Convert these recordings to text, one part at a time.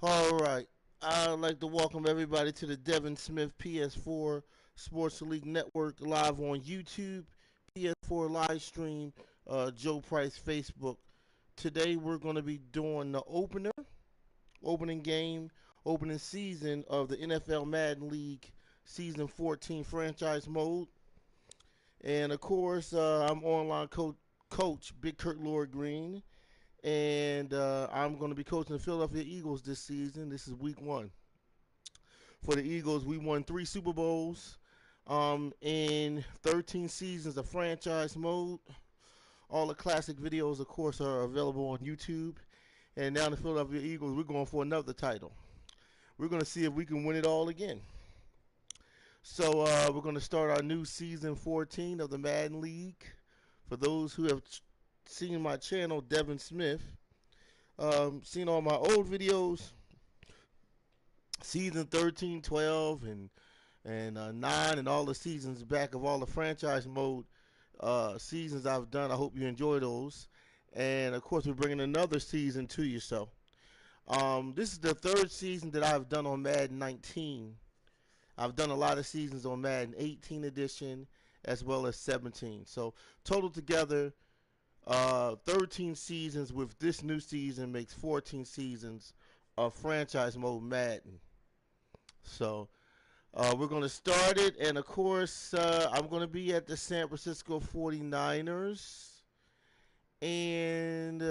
All right. I'd like to welcome everybody to the Devin Smith PS4 Sports League Network live on YouTube, PS4 live stream, Joe Price Facebook. Today we're going to be doing the opening game, opening season of the NFL Madden League Season 14 franchise mode. And of course, I'm online coach Big Kurt Lord Green, and I'm going to be coaching the Philadelphia Eagles this season. This is week one. For the Eagles, we won 3 Super Bowls in 13 seasons of franchise mode. All the classic videos, of course, are available on YouTube. And now the Philadelphia Eagles, we're going for another title. We're going to see if we can win it all again. So we're going to start our new season 14 of the Madden League. For those who have seen my channel, Devin Smith, seen all my old videos, season 13, 12, and 9, and all the seasons back of all the franchise mode seasons I've done. I hope you enjoy those. And of course, we're bringing another season to you. So this is the third season that I've done on Madden 19. I've done a lot of seasons on Madden 18 edition as well as 17. So total together, 13 seasons with this new season makes 14 seasons of franchise mode Madden. So we're going to start it, and of course I'm going to be at the San Francisco 49ers, and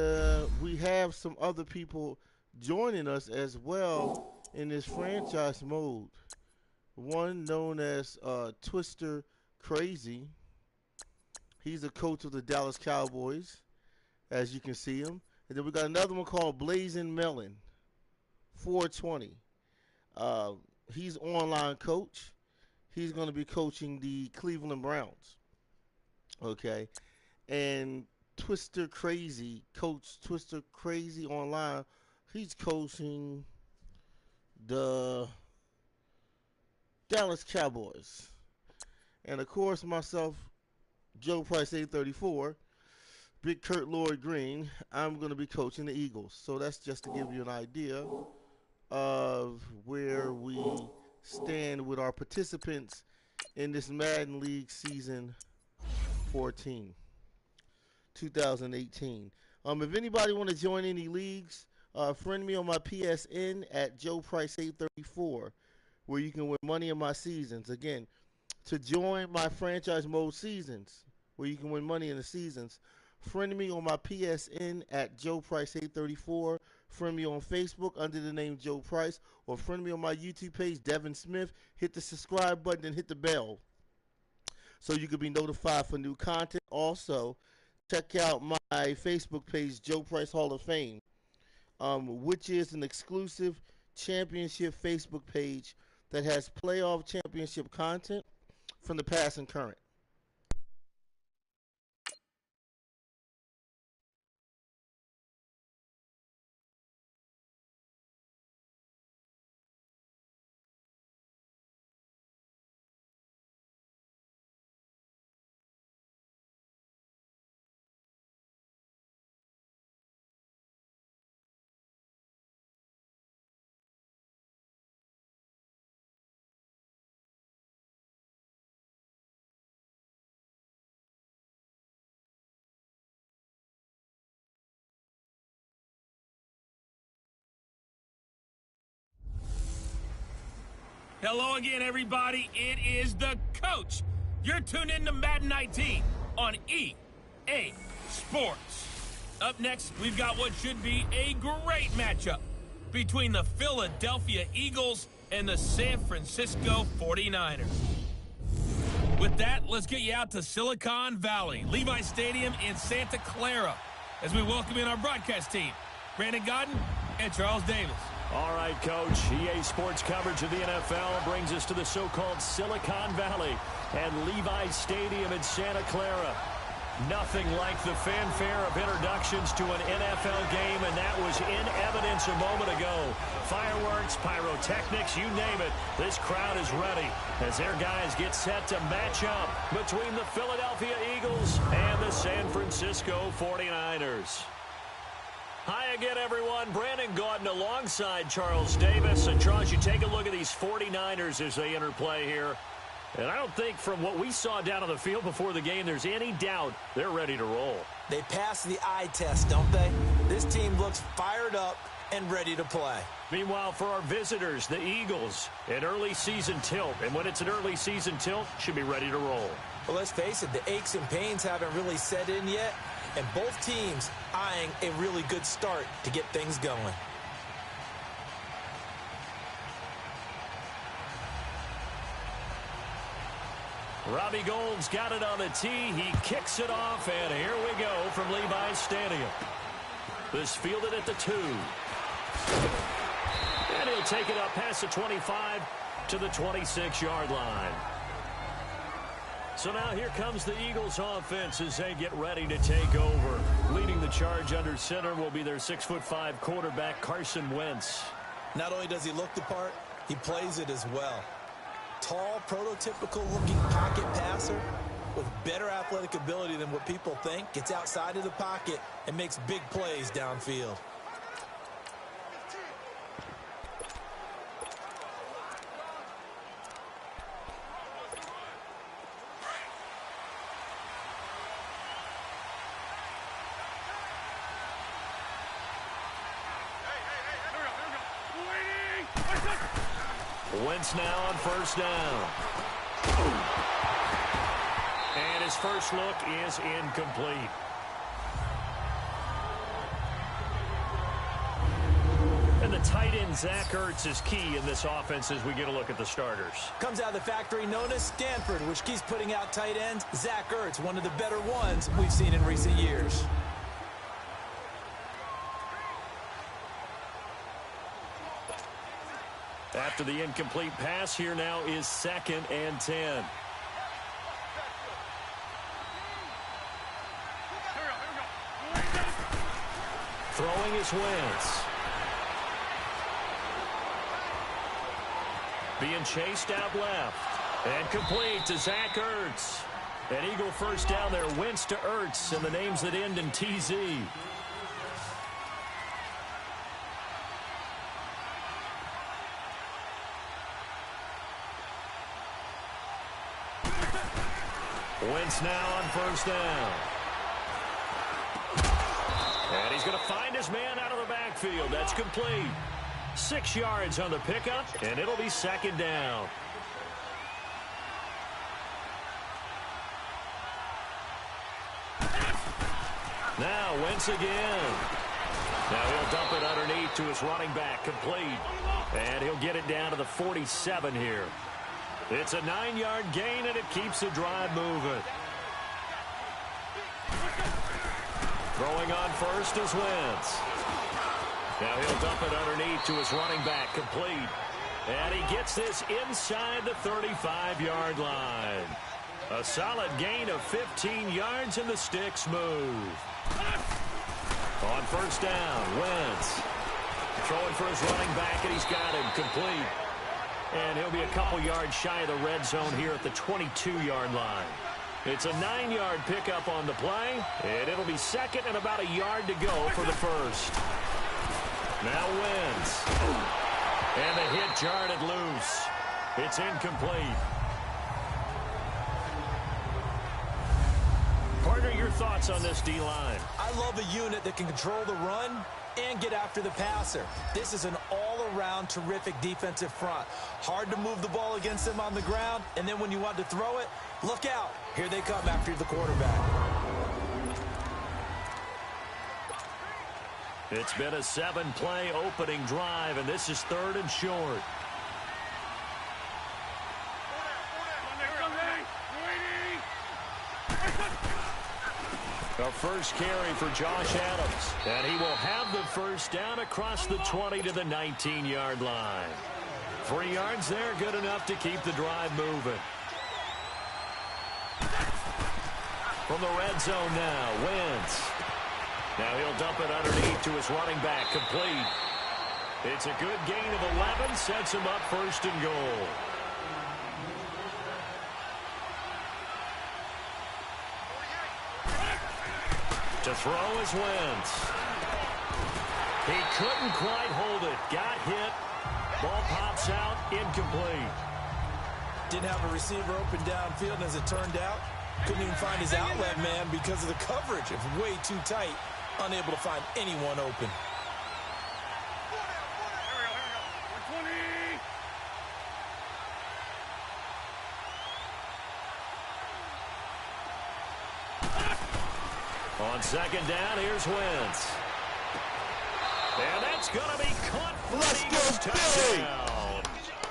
we have some other people joining us as well in this franchise mode. One known as Twister Crazy. He's a coach of the Dallas Cowboys, as you can see him. And then we got another one called Blazing Melon, 420. He's online coach. He's going to be coaching the Cleveland Browns. Okay. And Twister Crazy, Coach Twister Crazy online, he's coaching the Dallas Cowboys. And of course, myself, Joe Price 834, Big Kurt Lord Green, I'm going to be coaching the Eagles. So that's just to give you an idea of where we stand with our participants in this Madden League Season 14, 2018. If anybody want to join any leagues, friend me on my PSN at Joe Price 834, where you can win money in my seasons. Again, to join my franchise mode seasons, where you can win money in the seasons, friend me on my PSN at Joe Price 834. Friend me on Facebook under the name Joe Price, or friend me on my YouTube page, Devin Smith. Hit the subscribe button and hit the bell so you can be notified for new content. Also, check out my Facebook page, Joe Price Hall of Fame, which is an exclusive championship Facebook page that has playoff championship content from the past and current. Hello again, everybody. It is the coach. You're tuned in to Madden 19 on EA Sports. Up next, we've got what should be a great matchup between the Philadelphia Eagles and the San Francisco 49ers. With that, let's get you out to Silicon Valley, Levi Stadium in Santa Clara, as we welcome in our broadcast team, Brandon Godden and Charles Davis. All right, Coach. EA Sports coverage of the NFL brings us to the so-called Silicon Valley and Levi Stadium in Santa Clara. Nothing like the fanfare of introductions to an NFL game, and that was in evidence a moment ago. Fireworks, pyrotechnics, you name it. This crowd is ready as their guys get set to match up between the Philadelphia Eagles and the San Francisco 49ers. Hi again, everyone. Brandon Gaudin alongside Charles Davis. And, Charles, you take a look at these 49ers as they interplay here. And I don't think from what we saw down on the field before the game there's any doubt they're ready to roll. They pass the eye test, don't they? This team looks fired up and ready to play. Meanwhile, for our visitors, the Eagles, an early season tilt. And when it's an early season tilt, should be ready to roll. Well, let's face it, the aches and pains haven't really set in yet. And both teams eyeing a really good start to get things going. Robbie Gould's got it on the tee. He kicks it off, and here we go from Levi's Stadium. This fielded at the 2. And he'll take it up past the 25 to the 26-yard line. So now here comes the Eagles offense as they get ready to take over. Leading the charge under center will be their 6'5" quarterback, Carson Wentz. Not only does he look the part, he plays it as well. Tall, prototypical-looking pocket passer with better athletic ability than what people think. Gets outside of the pocket and makes big plays downfield. Wentz now on first down. And his first look is incomplete. And the tight end, Zach Ertz, is key in this offense as we get a look at the starters. Comes out of the factory known as Stanford, which keeps putting out tight ends. Zach Ertz, one of the better ones we've seen in recent years. After the incomplete pass, here now is 2nd and 10. Throwing is Wentz. Being chased out left. And complete to Zach Ertz. An Eagle first down there. Wentz to Ertz, and the names that end in TZ. Wentz now on first down. And he's going to find his man out of the backfield. That's complete. 6 yards on the pickup, and it'll be 2nd down. Now Wentz again. Now he'll dump it underneath to his running back, complete. And he'll get it down to the 47 here. It's a 9-yard gain, and it keeps the drive moving. Throwing on first is Wentz. Now he'll dump it underneath to his running back, complete. And he gets this inside the 35-yard line. A solid gain of 15 yards, and the sticks move. On first down, Wentz. Throwing for his running back, and he's got him, complete. And he'll be a couple yards shy of the red zone here at the 22-yard line. It's a 9-yard pickup on the play, and it'll be 2nd and about a yard to go for the first. Now Wentz. And the hit jarred it loose. It's incomplete. Partner, your thoughts on this D-line? I love a unit that can control the run and get after the passer. This is an all-around terrific defensive front. Hard to move the ball against them on the ground, and then when you want to throw it, look out. Here they come after the quarterback. It's been a 7-play opening drive, and this is 3rd and short. A first carry for Josh Adams. And he will have the first down across the 20 to the 19-yard line. 3 yards there, good enough to keep the drive moving. From the red zone now, Wentz. Now he'll dump it underneath to his running back, complete. It's a good gain of 11, sets him up 1st and goal. To throw is Wentz. He couldn't quite hold it. Got hit. Ball pops out. Incomplete. Didn't have a receiver open downfield, and as it turned out, couldn't even find his outlet man because of the coverage. It was way too tight. Unable to find anyone open. On second down, here's Wentz. And that's going to be caught for Let's go, touchdown.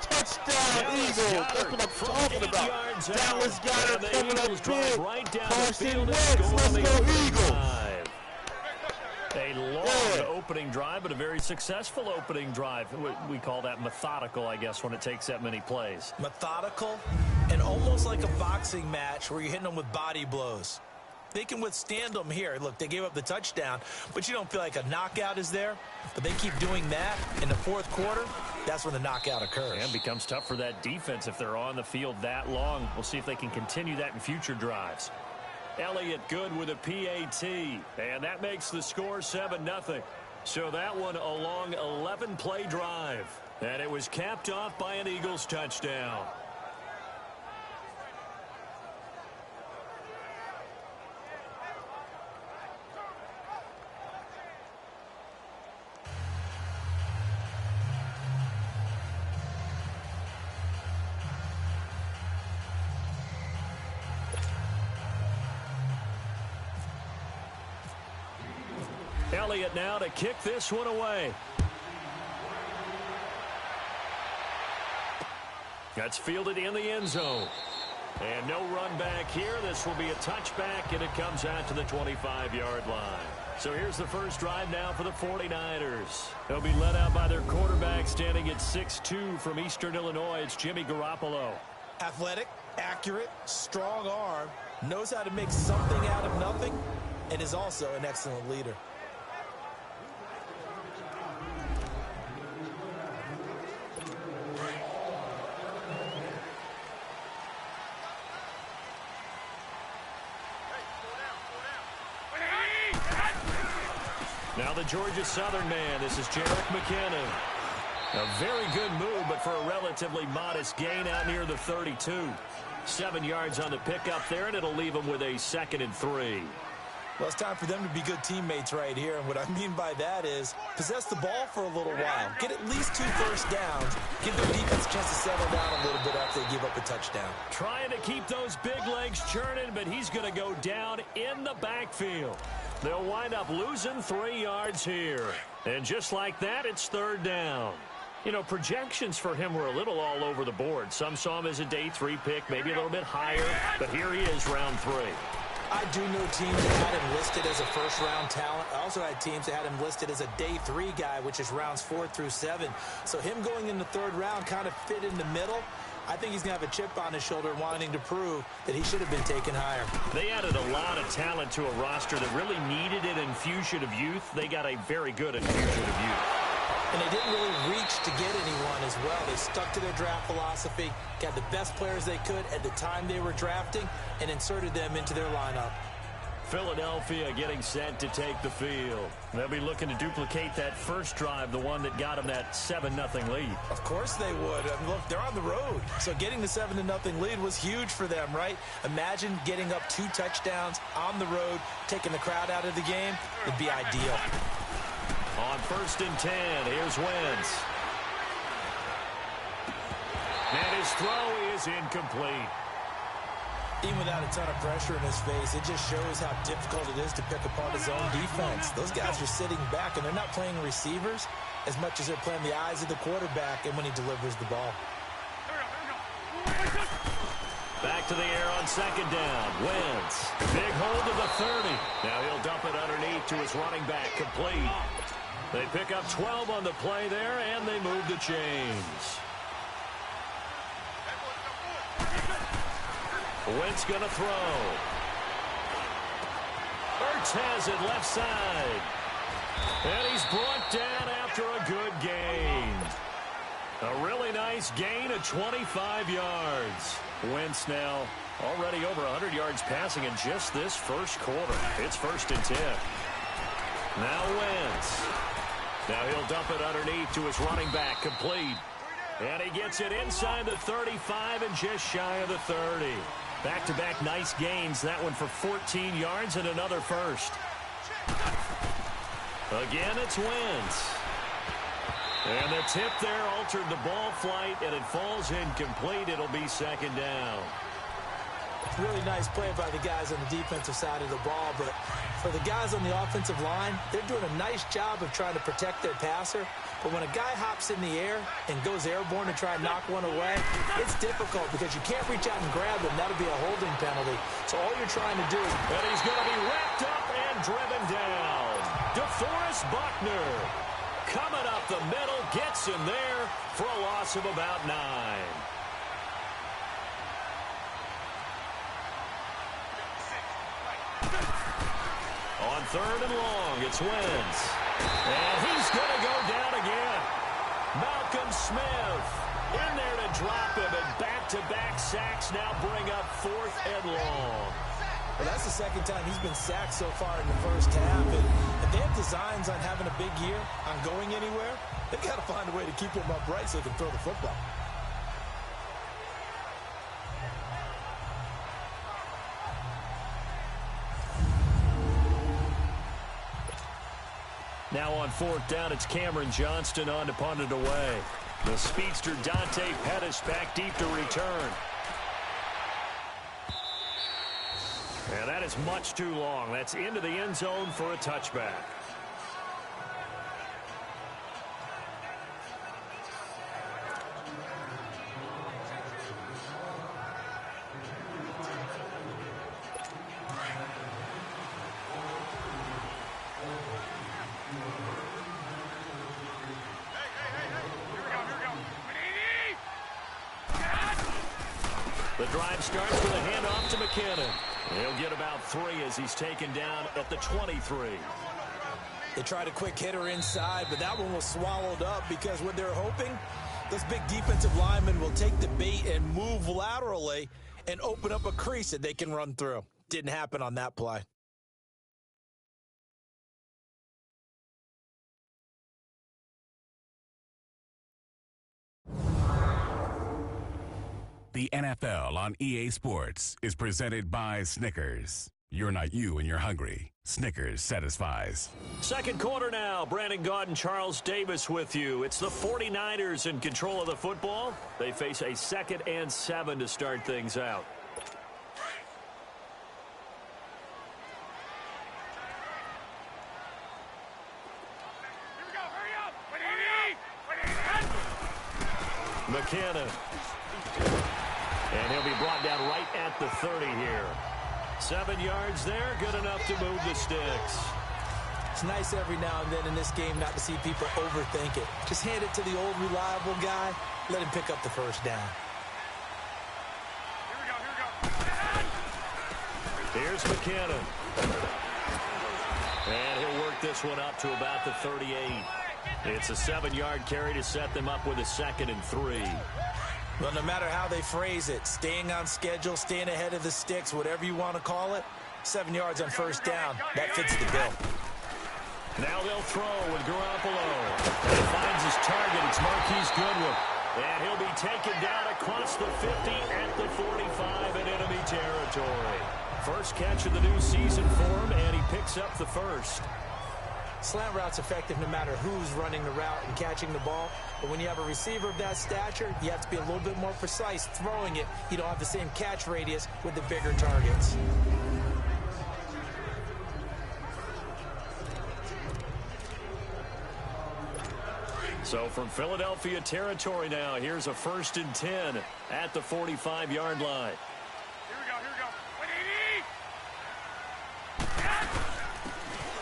Touchdown, Eagles. That's what I'm talking about. Dallas got it coming up big. Right down Carson Wentz. Let's go, Eagles. A long opening drive, but a very successful opening drive. We call that methodical, I guess, when it takes that many plays. Methodical and almost like a boxing match where you're hitting them with body blows. They can withstand them here. Look, they gave up the touchdown, but you don't feel like a knockout is there. But they keep doing that in the fourth quarter. That's when the knockout occurs. And becomes tough for that defense if they're on the field that long. We'll see if they can continue that in future drives. Elliott good with a PAT, and that makes the score 7-0. So that one a long 11-play drive, and it was capped off by an Eagles touchdown. Elliott now to kick this one away. That's fielded in the end zone. And no run back here. This will be a touchback, and it comes out to the 25-yard line. So here's the first drive now for the 49ers. They'll be led out by their quarterback standing at 6'2" from Eastern Illinois. It's Jimmy Garoppolo. Athletic, accurate, strong arm, knows how to make something out of nothing, and is also an excellent leader. Now the Georgia Southern man. This is Jerick McKinnon. A very good move, but for a relatively modest gain out near the 32. 7 yards on the pickup there, and it'll leave them with a 2nd and 3. Well, it's time for them to be good teammates right here. And what I mean by that is possess the ball for a little while. Get at least 2 first downs. Give their defense a chance to settle down a little bit after they give up a touchdown. Trying to keep those big legs churning, but he's going to go down in the backfield. They'll wind up losing 3 yards here. And just like that, it's 3rd down. You know, projections for him were a little all over the board. Some saw him as a day 3 pick, maybe a little bit higher. But here he is, round 3. I do know teams that had him listed as a first-round talent. I also had teams that had him listed as a day 3 guy, which is rounds 4 through 7. So him going in the 3rd round kind of fit in the middle. I think he's going to have a chip on his shoulder wanting to prove that he should have been taken higher. They added a lot of talent to a roster that really needed an infusion of youth. They got a very good infusion of youth. And they didn't really reach to get anyone as well. They stuck to their draft philosophy, got the best players they could at the time they were drafting, and inserted them into their lineup. Philadelphia getting set to take the field. They'll be looking to duplicate that first drive, the one that got them that 7-0 lead. Of course they would. I mean, look, they're on the road. So getting the 7-0 lead was huge for them, right? Imagine getting up 2 touchdowns on the road, taking the crowd out of the game. It'd be ideal. On 1st and 10, here's Wentz. And his throw is incomplete. Even without a ton of pressure in his face, it just shows how difficult it is to pick apart his own defense. Those guys are sitting back, and they're not playing receivers as much as they're playing the eyes of the quarterback and when he delivers the ball. Back to the air on 2nd down. Wentz. Big hold to the 30. Now he'll dump it underneath to his running back. Complete. They pick up 12 on the play there, and they move the chains. Wentz going to throw. Ertz has it left side. And he's brought down after a good gain. A really nice gain of 25 yards. Wentz now already over 100 yards passing in just this first quarter. It's 1st and 10. Now Wentz. Now he'll dump it underneath to his running back, complete. And he gets it inside the 35 and just shy of the 30. Back-to-back nice gains. That one for 14 yards and another first. Again, it's Wentz. And the tip there altered the ball flight, and it falls incomplete. It'll be second down. Really nice play by the guys on the defensive side of the ball, but for the guys on the offensive line, they're doing a nice job of trying to protect their passer. But when a guy hops in the air and goes airborne to try and knock one away, it's difficult because you can't reach out and grab them. That'll be a holding penalty. So all you're trying to do is... And he's going to be wrapped up and driven down. DeForest Buckner coming up the middle, gets him there for a loss of about 9. On third and long, it's Wentz. And he's going to go down again. Malcolm Smith in there to drop him, and back-to-back sacks now bring up fourth and long. Well, that's the second time he's been sacked so far in the first half. And if they have designs on having a big year, on going anywhere, they've got to find a way to keep him upright so they can throw the football. Now on fourth down, it's Cameron Johnston on to punt it away. The speedster Dante Pettis back deep to return. And that is much too long. That's into the end zone for a touchback. The drive starts with a handoff to McKinnon. He'll get about 3 as he's taken down at the 23. They tried a quick hitter inside, but that one was swallowed up because what they're hoping, those big defensive linemen will take the bait and move laterally and open up a crease that they can run through. Didn't happen on that play. The NFL on EA Sports is presented by Snickers. You're not you when you're hungry. Snickers satisfies. Second quarter now. Brandon Gaud and Charles Davis with you. It's the 49ers in control of the football. They face a 2nd and 7 to start things out. McKinnon. And he'll be brought down right at the 30 here. 7 yards there, good enough to move the sticks. It's nice every now and then in this game not to see people overthink it. Just hand it to the old reliable guy, let him pick up the first down. Here's McKinnon. And he'll work this one up to about the 38. It's a 7-yard carry to set them up with a 2nd and 3. Well, no matter how they phrase it, staying on schedule, staying ahead of the sticks, whatever you want to call it, 7 yards on first down, that fits the bill. Now they'll throw with Garoppolo. And he finds his target. It's Marquise Goodwin. And he'll be taken down across the 50 at the 45 in enemy territory. First catch of the new season for him, and he picks up the first. Slant route's effective no matter who's running the route and catching the ball. But when you have a receiver of that stature, you have to be a little bit more precise throwing it. You don't have the same catch radius with the bigger targets. So from Philadelphia territory now, here's a 1st and 10 at the 45-yard line.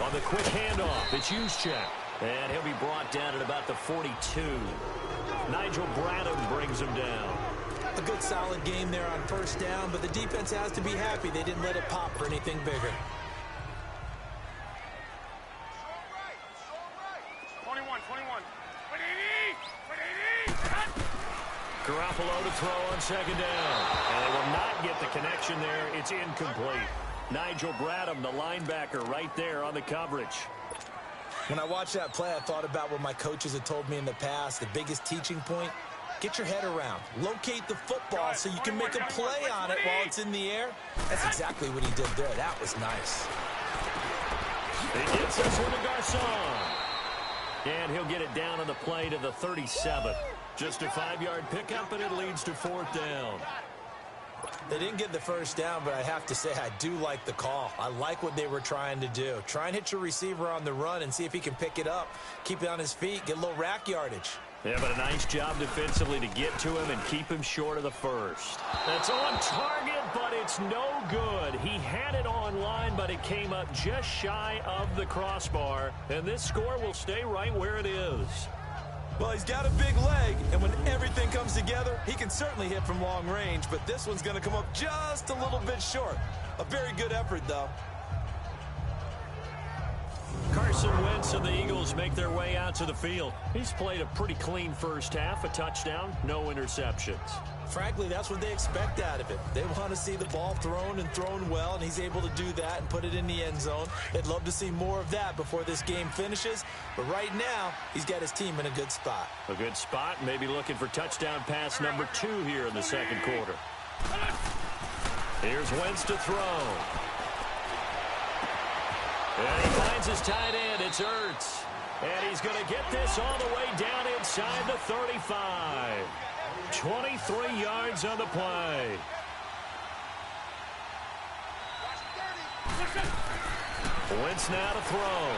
On the quick handoff, it's Juszczyk. And he'll be brought down at about the 42. Nigel Bradham brings him down. A good solid game there on first down, but the defense has to be happy they didn't let it pop for anything bigger. 21. Garoppolo to throw on 2nd down. And they will not get the connection there. It's incomplete. Nigel Bradham, the linebacker, right there on the coverage. When I watched that play, I thought about what my coaches had told me in the past. The biggest teaching point, get your head around. Locate the football so you can make a play on it while it's in the air. That's exactly what he did there. That was nice. He gets this one to Garcon. And he'll get it down on the play to the 37. Just a 5-yard pickup, and it leads to 4th down. They didn't get the first down, but I have to say I do like the call. I like what they were trying to do. Try and hit your receiver on the run and see if he can pick it up, keep it on his feet, get a little rack yardage. Yeah, but a nice job defensively to get to him and keep him short of the first. That's on target, but it's no good. He had it on line, but it came up just shy of the crossbar, and this score will stay right where it is. Well, he's got a big leg, and when everything comes together, he can certainly hit from long range, but this one's going to come up just a little bit short. A very good effort, though. Carson Wentz and the Eagles make their way out to the field. He's played a pretty clean first half, a touchdown, no interceptions. Frankly, that's what they expect out of him. They want to see the ball thrown and thrown well, and he's able to do that and put it in the end zone. They'd love to see more of that before this game finishes, but right now, he's got his team in a good spot. A good spot, maybe looking for touchdown pass number 2 here in the second quarter. Here's Wentz to throw. And he finds his tight end. It's Ertz. And he's going to get this all the way down inside the 35. 23 yards on the play. Wentz now to throw.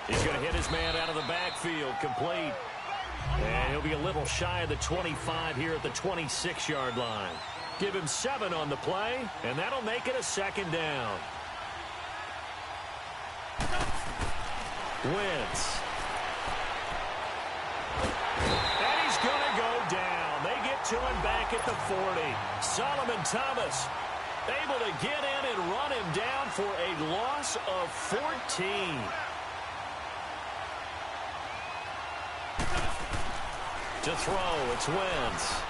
He's going to hit his man out of the backfield, complete. And he'll be a little shy of the 25 here at the 26-yard line. Give him 7 on the play, and that'll make it a 2nd down. Wentz. And he's going to go down. They get to him back at the 40. Solomon Thomas able to get in and run him down for a loss of 14. To throw, it's Wentz.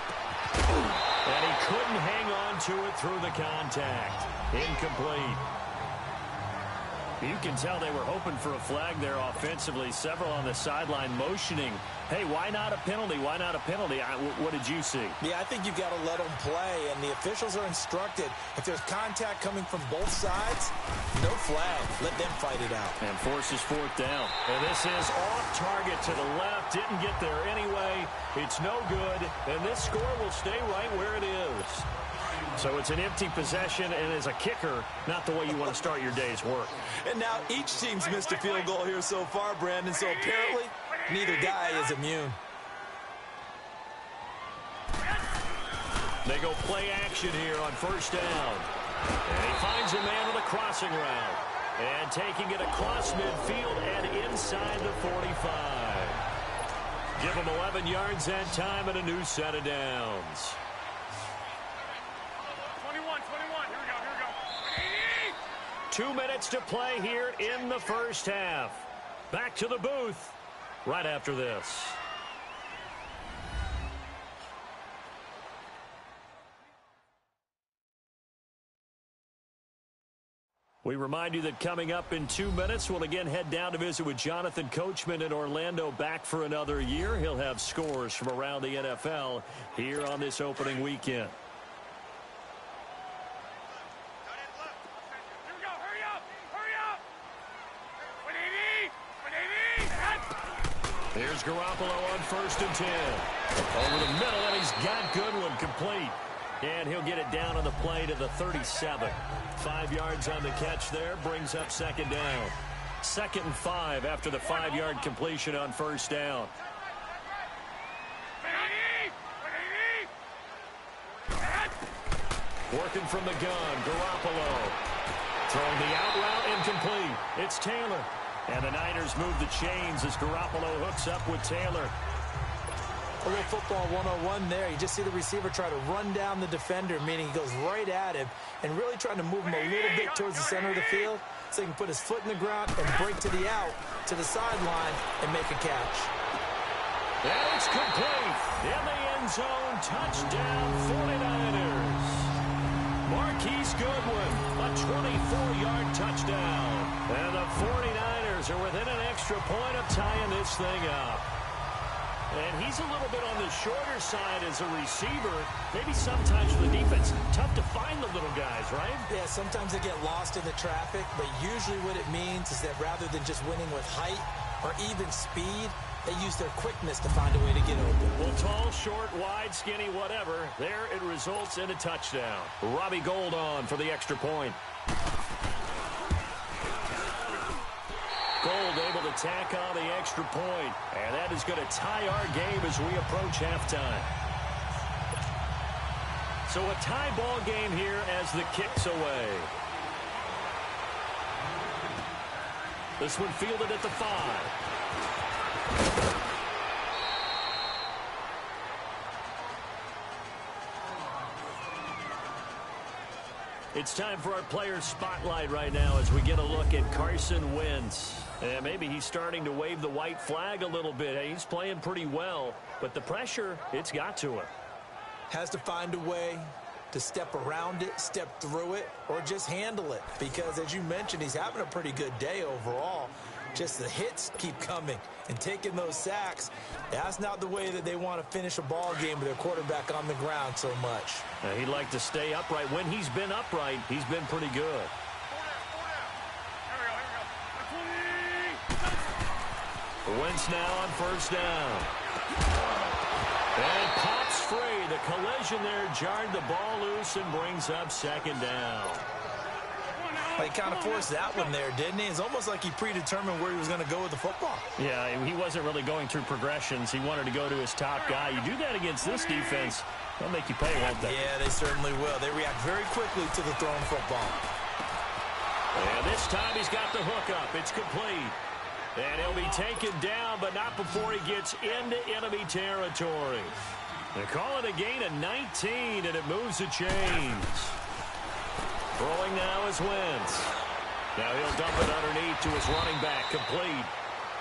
And he couldn't hang on to it through the contact. Incomplete. You can tell they were hoping for a flag there offensively. Several on the sideline motioning, hey, why not a penalty? Why not a penalty? What did you see? Yeah, I think you've got to let them play, and the officials are instructed. If there's contact coming from both sides, no flag. Let them fight it out. And forces 4th down. And this is off target to the left. Didn't get there anyway. It's no good. And this score will stay right where it is. So it's an empty possession, and as a kicker, not the way you want to start your day's work. And now each team's missed a field goal here so far, Brandon, so apparently neither guy is immune. They go play action here on 1st down. And he finds a man with a crossing route. And taking it across midfield and inside the 45. Give him 11 yards that time and a new set of downs. 2 minutes to play here in the first half. Back to the booth right after this. We remind you that coming up in 2 minutes, we'll again head down to visit with Jonathan Coachman in Orlando, back for another year. He'll have scores from around the NFL here on this opening weekend. Here's Garoppolo on 1st and 10. Over the middle, and he's got Goodwin complete. And he'll get it down on the play to the 37. 5 yards on the catch there, brings up 2nd down. 2nd and 5 after the 5-yard completion on 1st down. Working from the gun, Garoppolo. Throwing the out route, incomplete. It's Taylor. And the Niners move the chains as Garoppolo hooks up with Taylor. A little football 101 there. You just see the receiver try to run down the defender, meaning he goes right at him and really trying to move him a little bit towards the center of the field so he can put his foot in the ground and break to the out, to the sideline, and make a catch. And it's complete. In the end zone, touchdown 49ers. Mark Marquise Goodwin, a 24-yard touchdown. And the 49ers are within an extra point of tying this thing up. And he's a little bit on the shorter side as a receiver. Maybe sometimes for the defense, tough to find the little guys, right? Yeah, sometimes they get lost in the traffic, but usually what it means is that rather than just winning with height or even speed, they use their quickness to find a way to get open. Well, tall, short, wide, skinny, whatever. There it results in a touchdown. Robbie Gould on for the extra point. Gould able to tack on the extra point. And that is going to tie our game as we approach halftime. So a tie ball game here as the kick's away. This one fielded at the 5. It's time for our player spotlight right now as we get a look at Carson Wentz. And maybe he's starting to wave the white flag a little bit. He's playing pretty well, but the pressure, it's got to him. Has to find a way to step around it, step through it, or just handle it. Because, as you mentioned, he's having a pretty good day overall. Just the hits keep coming and taking those sacks. That's not the way that they want to finish a ball game with their quarterback on the ground so much. He'd like to stay upright. When he's been upright, he's been pretty good. Wentz now on first down. And pops free. The collision there jarred the ball loose and brings up second down. He kind of forced that one there, didn't he? It's almost like he predetermined where he was going to go with the football. Yeah, he wasn't really going through progressions. He wanted to go to his top guy. You do that against this defense, they'll make you pay, won't they? Yeah, they certainly will. They react very quickly to the thrown football. And this time he's got the hook up. It's complete. And he'll be taken down, but not before he gets into enemy territory. They call it a gain of 19, and it moves the chains. Throwing now is Wentz. Now he'll dump it underneath to his running back, complete.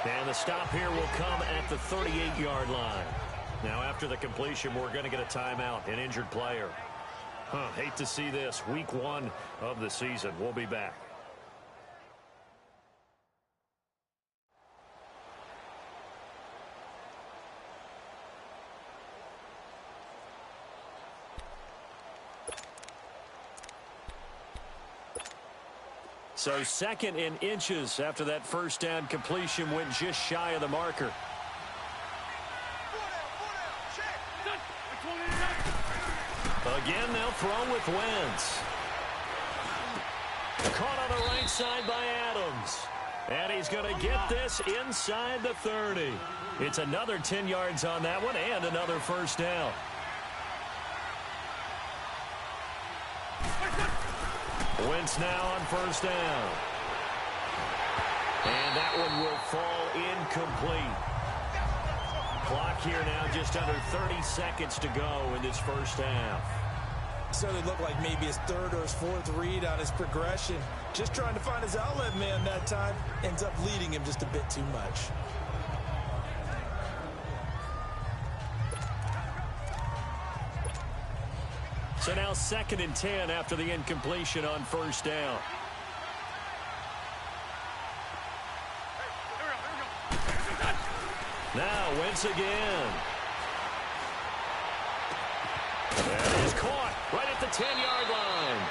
And the stop here will come at the 38-yard line. Now after the completion, we're going to get a timeout, an injured player. Hate to see this. Week 1 of the season. We'll be back. So second in inches after that first down completion went just shy of the marker. Again, they'll throw with Wentz. Caught on the right side by Adams. And he's going to get this inside the 30. It's another 10 yards on that one and another first down. Wentz now on first down. And that one will fall incomplete. Clock here now just under 30 seconds to go in this first half. So it looked like maybe his third or his fourth read on his progression. Just trying to find his outlet man that time. Ends up leading him just a bit too much. So now 2nd and 10 after the incompletion on first down. Now Wentz again. And he's caught right at the 10-yard line.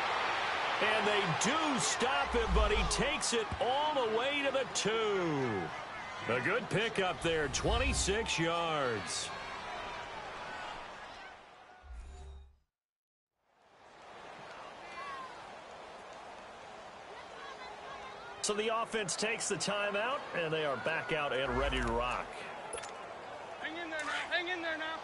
And they do stop him, but he takes it all the way to the 2. A good pickup there, 26 yards. So the offense takes the timeout, and they are back out and ready to rock. Hang in there now. Hang in there now.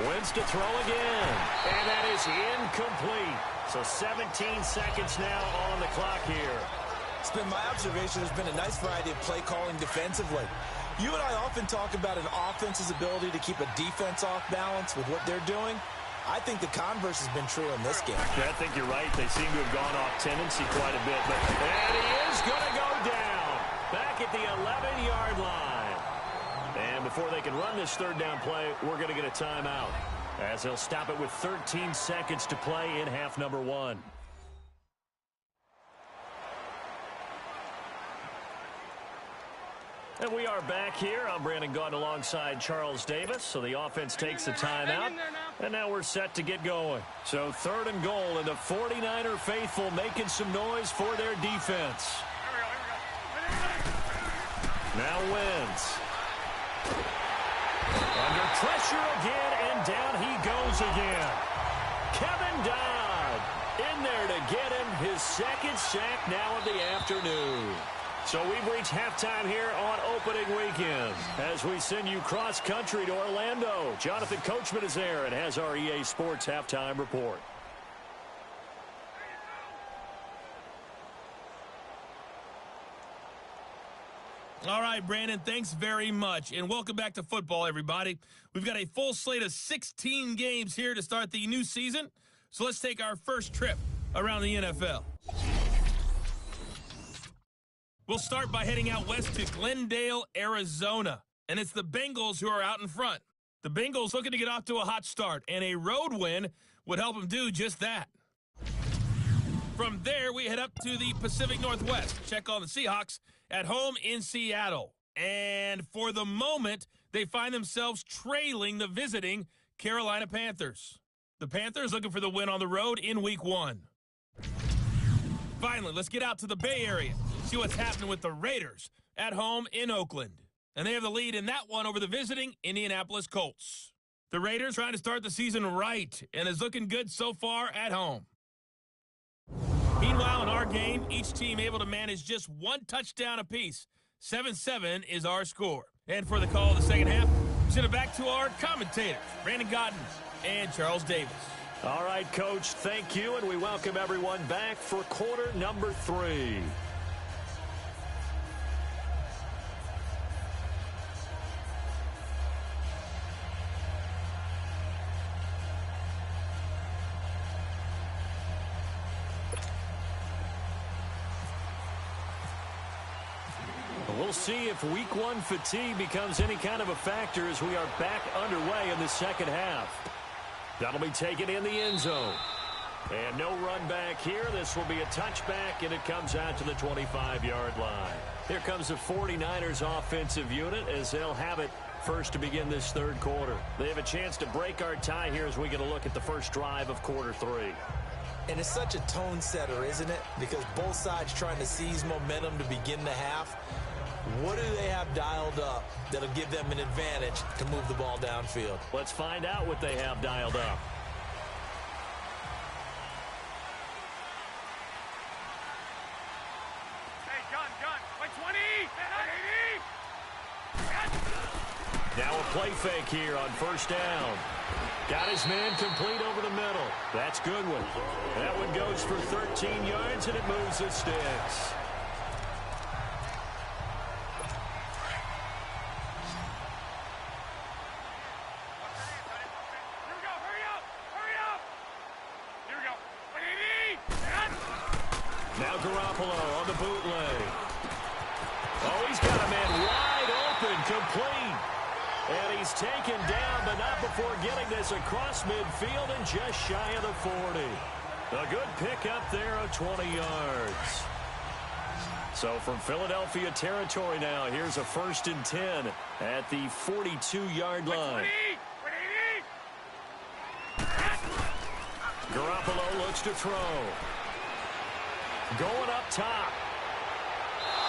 Wentz to throw again, and that is incomplete. So 17 seconds now on the clock here. It's been my observation there's been a nice variety of play calling defensively. You and I often talk about an offense's ability to keep a defense off balance with what they're doing. I think the converse has been true in this game. Yeah, I think you're right. They seem to have gone off tendency quite a bit. And he is going to go down. Back at the 11-yard line. And before they can run this third down play, we're going to get a timeout, as they'll stop it with 13 seconds to play in half number 1. And we are back here. I'm Brandon Gaudin alongside Charles Davis. So the offense takes a timeout. And now we're set to get going. So 3rd and goal, and the 49er faithful making some noise for their defense. Now wins. Under pressure again, and down he goes again. Kevin Dodd in there to get him his 2nd sack now of the afternoon. So we've reached halftime here on opening weekend as we send you cross-country to Orlando. Jonathan Coachman is there and has our EA Sports halftime report. All right, Brandon, thanks very much. And welcome back to football, everybody. We've got a full slate of 16 games here to start the new season. So let's take our first trip around the NFL. We'll start by heading out west to Glendale, Arizona. And it's the Bengals who are out in front. The Bengals looking to get off to a hot start, and a road win would help them do just that. From there, we head up to the Pacific Northwest. Check on the Seahawks at home in Seattle. And for the moment, they find themselves trailing the visiting Carolina Panthers. The Panthers looking for the win on the road in Week 1. Finally, let's get out to the Bay Area. See what's happening with the Raiders at home in Oakland. And they have the lead in that one over the visiting Indianapolis Colts. The Raiders trying to start the season right and is looking good so far at home. Meanwhile, in our game, each team able to manage just 1 touchdown apiece. 7-7 is our score. And for the call of the second half, send it back to our commentators, Brandon Gaudin and Charles Davis. All right, Coach, thank you, and we welcome everyone back for quarter number 3. We'll see if Week 1 fatigue becomes any kind of a factor as we are back underway in the second half. That'll be taken in the end zone. And no run back here. This will be a touchback, and it comes out to the 25-yard line. Here comes the 49ers offensive unit as they'll have it first to begin this third quarter. They have a chance to break our tie here as we get a look at the first drive of quarter 3. And it's such a tone setter, isn't it? Because both sides trying to seize momentum to begin the half. What do they have dialed up that'll give them an advantage to move the ball downfield? Let's find out what they have dialed up. Hey, gun, by 20, 80. Now a play fake here on first down. Got his man complete over the middle. That's Goodwin. That one goes for 13 yards, and it moves the sticks. Now Garoppolo on the bootleg. Oh, he's got a man wide open, complete. And he's taken down, but not before getting this across midfield and just shy of the 40. A good pickup there of 20 yards. So from Philadelphia territory now, here's a 1st and 10 at the 42-yard line. Garoppolo looks to throw. Going up top.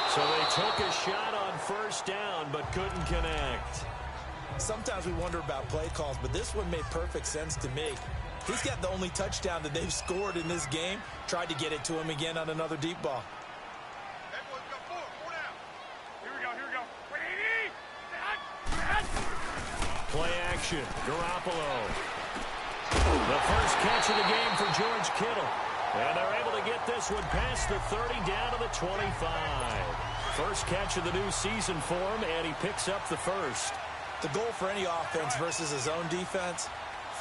So they took a shot on first down, but couldn't connect. Sometimes we wonder about play calls, but this one made perfect sense to me. He's got the only touchdown that they've scored in this game. Tried to get it to him again on another deep ball. Hey, boys, we got four down. Here we go. Play action. Garoppolo. The first catch of the game for George Kittle. And they're able to get this one past the 30 down to the 25. First catch of the new season for him, and he picks up the first. The goal for any offense versus his own defense,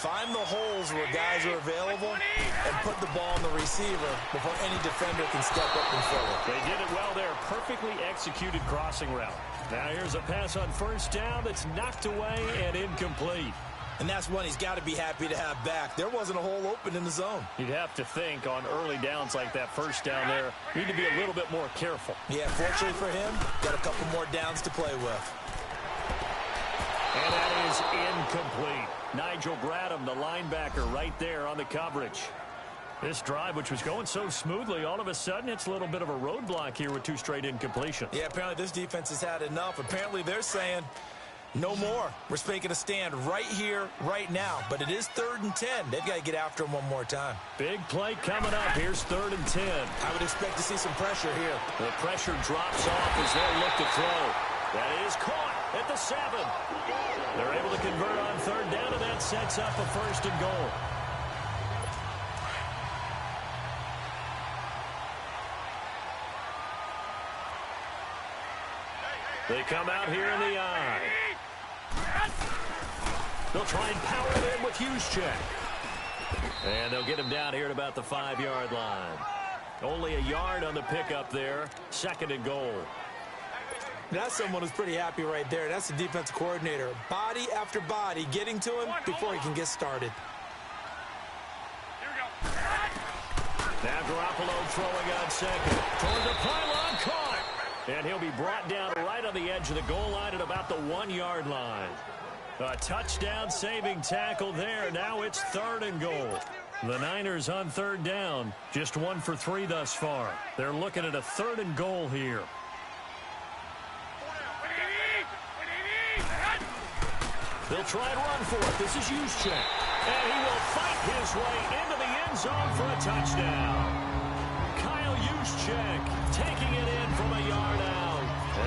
Find the holes where guys are available and put the ball on the receiver before any defender can step up and fill it. They did it well there. Perfectly executed crossing route. Now here's a pass on first down that's knocked away and incomplete. And that's one he's got to be happy to have back. There wasn't a hole open in the zone. You'd have to think on early downs like that first down there, need to be a little bit more careful. Yeah, fortunately for him, got a couple more downs to play with. And that is incomplete. Nigel Bradham, the linebacker, right there on the coverage. This drive, which was going so smoothly, all of a sudden it's a little bit of a roadblock here with 2 straight incompletions. Yeah, apparently this defense has had enough. Apparently they're saying no more. We're making a stand right here, right now. But it is 3rd and 10. They've got to get after him one more time. Big play coming up. Here's 3rd and 10. I would expect to see some pressure here. The pressure drops off as they look to throw. That is caught at the 7. They're able to convert on 3rd down, and that sets up a 1st and goal. They come out here in the eye. They'll try and power it in with Juszczyk. And they'll get him down here at about the 5-yard line. Only a yard on the pickup there. 2nd and goal. That's someone who's pretty happy right there. That's the defense coordinator. Body after body getting to him before he can get started. Now Garoppolo throwing on 2nd. Toward the pylon, caught. And he'll be brought down right on the edge of the goal line at about the 1-yard line. A touchdown saving tackle there. Now it's 3rd and goal. The Niners on 3rd down. Just 1 for 3 thus far. They're looking at a 3rd and goal here. They'll try and run for it. This is Juszczyk. And he will fight his way into the end zone for a touchdown. Kyle Juszczyk taking it in from a yard out.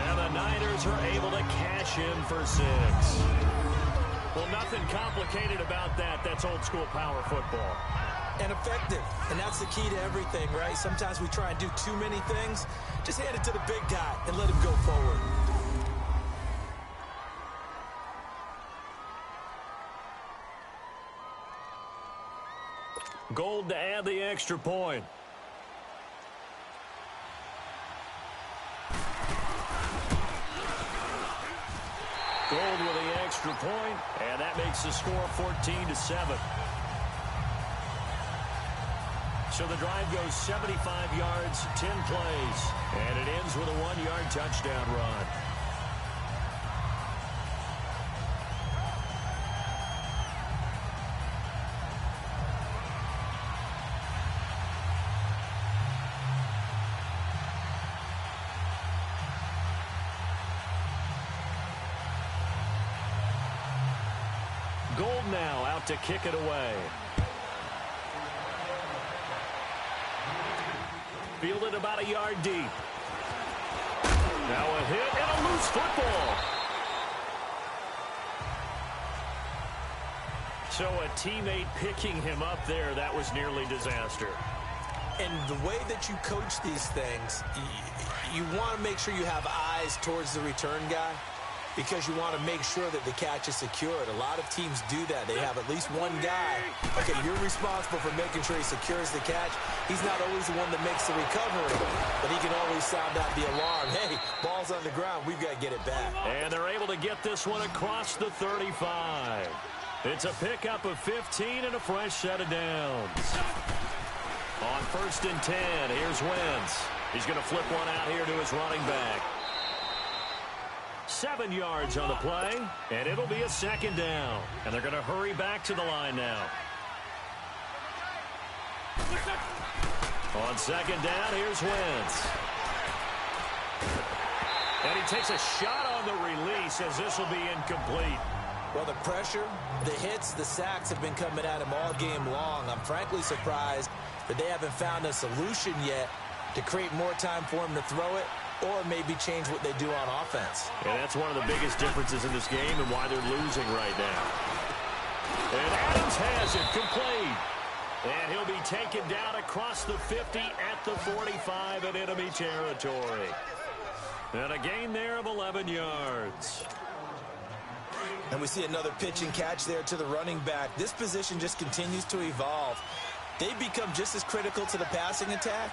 And the Niners are able to cash him for 6. Well, nothing complicated about that. That's old school power football. And effective. And that's the key to everything, right? Sometimes we try and do too many things. Just hand it to the big guy and let him go forward. Gold to add the extra point. Gold with the extra point, and that makes the score 14-7. So the drive goes 75 yards, 10 plays, and it ends with a 1-yard touchdown run. Gold now out to kick it away. Fielded about a yard deep. Now a hit and a loose football. So a teammate picking him up there, that was nearly disaster. And the way that you coach these things, you want to make sure you have eyes towards the return guy, because you want to make sure that the catch is secured. A lot of teams do that. They have at least one guy. Okay, you're responsible for making sure he secures the catch. He's not always the one that makes the recovery, but he can always sound out the alarm. Hey, ball's on the ground. We've got to get it back. And they're able to get this one across the 35. It's a pickup of 15 and a fresh set of downs. On 1st and 10, here's Wentz. He's going to flip one out here to his running back. 7 yards on the play, and it'll be a 2nd down. And they're going to hurry back to the line now. On 2nd down, here's Wentz. And he takes a shot on the release as this will be incomplete. Well, the pressure, the hits, the sacks have been coming at him all game long. I'm frankly surprised that they haven't found a solution yet to create more time for him to throw it, or maybe change what they do on offense. And that's one of the biggest differences in this game and why they're losing right now. And Adams has it complete. And he'll be taken down across the 50 at the 45 in enemy territory. And a gain there of 11 yards. And we see another pitch and catch there to the running back. This position just continues to evolve. They become just as critical to the passing attack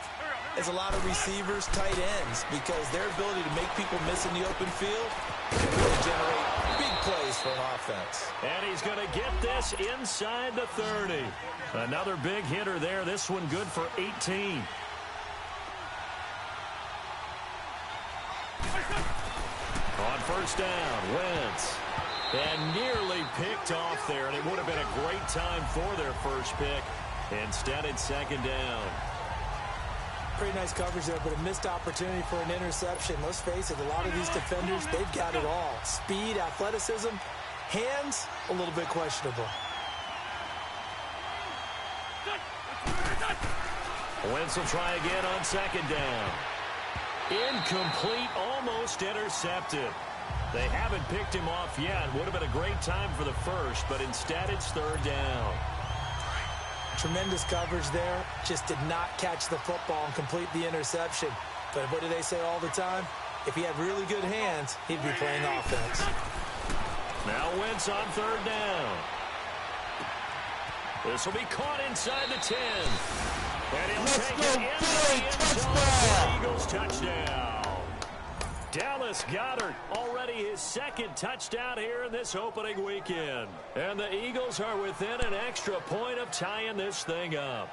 as a lot of receivers, tight ends, because their ability to make people miss in the open field can really generate big plays for an offense. And he's going to get this inside the 30. Another big hitter there. This one good for 18. On first down, Wentz. And nearly picked off there, and it would have been a great time for their first pick. Instead, it's second down. Pretty nice coverage there, but a missed opportunity for an interception. Let's face it, a lot of these defenders, they've got it all. Speed, athleticism, hands, a little bit questionable. Wentz will try again on second down. Incomplete, almost intercepted. They haven't picked him off yet. Would have been a great time for the first, but instead it's third down. Tremendous coverage there. Just did not catch the football and complete the interception. But what do they say all the time? If he had really good hands, he'd be playing offense. Now Wentz on third down. This will be caught inside the 10. And he'll take it into the end zone for the Eagles touchdown. Dallas Goedert already his second touchdown here in this opening weekend. And the Eagles are within an extra point of tying this thing up.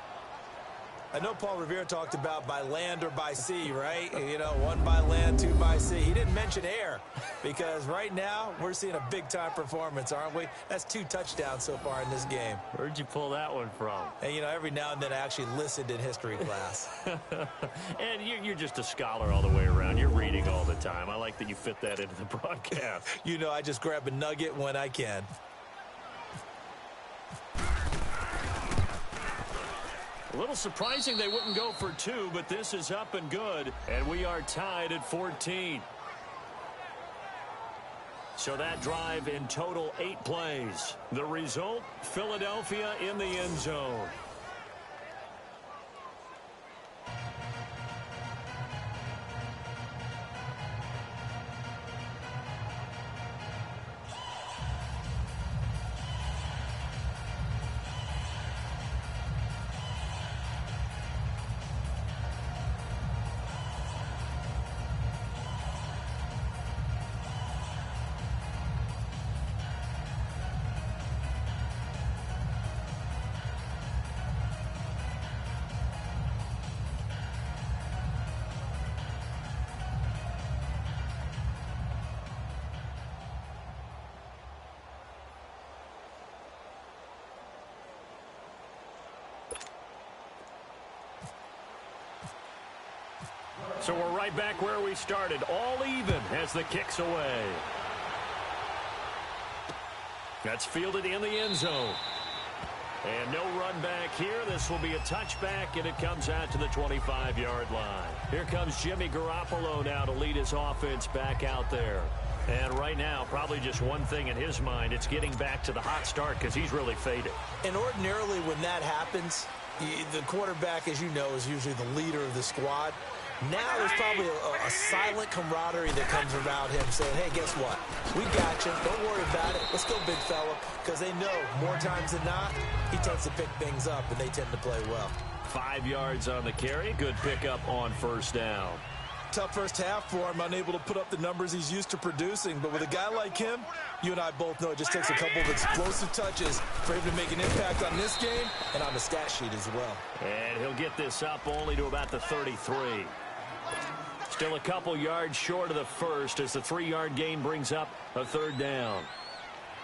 I know Paul Revere talked about by land or by sea, right? You know, one by land, two by sea. He didn't mention air because right now we're seeing a big-time performance, aren't we? That's 2 touchdowns so far in this game. Where'd you pull that one from? And, you know, every now and then I actually listened in history class. And you're just a scholar all the way around. You're reading all the time. I like that you fit that into the broadcast. You know, I just grab a nugget when I can. A little surprising they wouldn't go for 2, but this is up and good, and we are tied at 14. So that drive in total 8 plays. The result, Philadelphia in the end zone. So we're right back where we started, all even as the kick's away. That's fielded in the end zone. And no run back here. This will be a touchback, and it comes out to the 25-yard line. Here comes Jimmy Garoppolo now to lead his offense back out there. And right now, probably just one thing in his mind, it's getting back to the hot start because he's really faded. And ordinarily when that happens, the quarterback, as you know, is usually the leader of the squad. Now there's probably a silent camaraderie that comes around him saying, hey, guess what? We got you. Don't worry about it. Let's go, big fella. Because they know more times than not, he tends to pick things up, and they tend to play well. 5 yards on the carry. Good pickup on first down. Tough first half for him, unable to put up the numbers he's used to producing. But with a guy like him, you and I both know it just takes a couple of explosive touches for him to make an impact on this game and on the stat sheet as well. And he'll get this up only to about the 33. Still a couple yards short of the first as the 3-yard gain brings up a third down.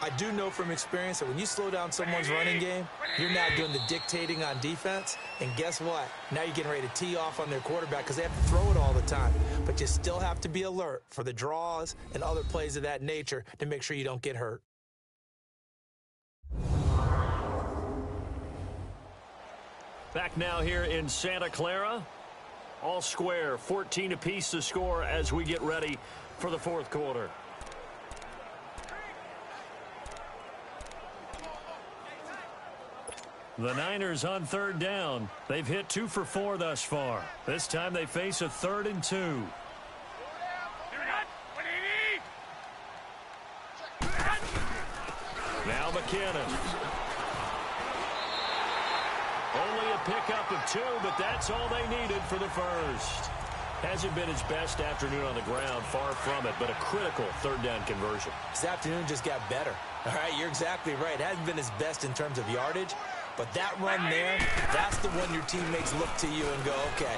I do know from experience that when you slow down someone's running game, you're now doing the dictating on defense. And guess what? Now you're getting ready to tee off on their quarterback because they have to throw it all the time. But you still have to be alert for the draws and other plays of that nature to make sure you don't get hurt. Back now here in Santa Clara. All square, 14 apiece to score as we get ready for the fourth quarter. The Niners on third down. They've hit 2 for 4 thus far. This time they face a 3rd and 2. McKinnon. Only a pickup of 2, but that's all they needed for the first. Hasn't been his best afternoon on the ground, far from it, but a critical third down conversion. This afternoon just got better. All right, you're exactly right. Hasn't been his best in terms of yardage, but that run there, that's the one your teammates look to you and go, okay,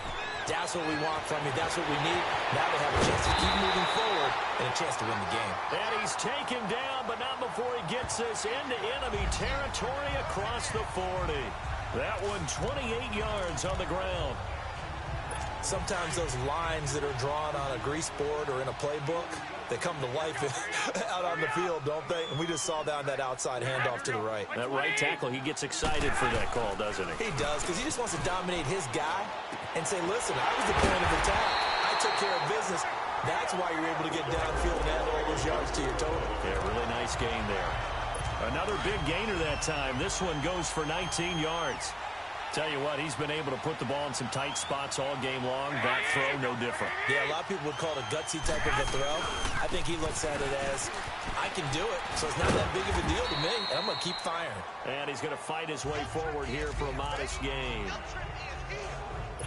that's what we want from you. That's what we need. Now they have a chance to keep moving forward and a chance to win the game. And he's taken down, but not before he gets this into enemy territory across the 40. That one 28 yards on the ground. Sometimes those lines that are drawn on a grease board or in a playbook, they come to life out on the field, don't they? And we just saw down that outside handoff to the right. That right tackle, he gets excited for that call, doesn't he? He does, because he just wants to dominate his guy and say, listen, I was the point of attack. I took care of business. That's why you're able to get downfield and add all those yards to your total. Yeah, really nice gain there. Another big gainer that time. This one goes for 19 yards. Tell you what, he's been able to put the ball in some tight spots all game long. That throw, no different. Yeah, a lot of people would call it a gutsy type of a throw. I think he looks at it as, I can do it, so it's not that big of a deal to me, and I'm going to keep firing. And he's going to fight his way forward here for a modest gain.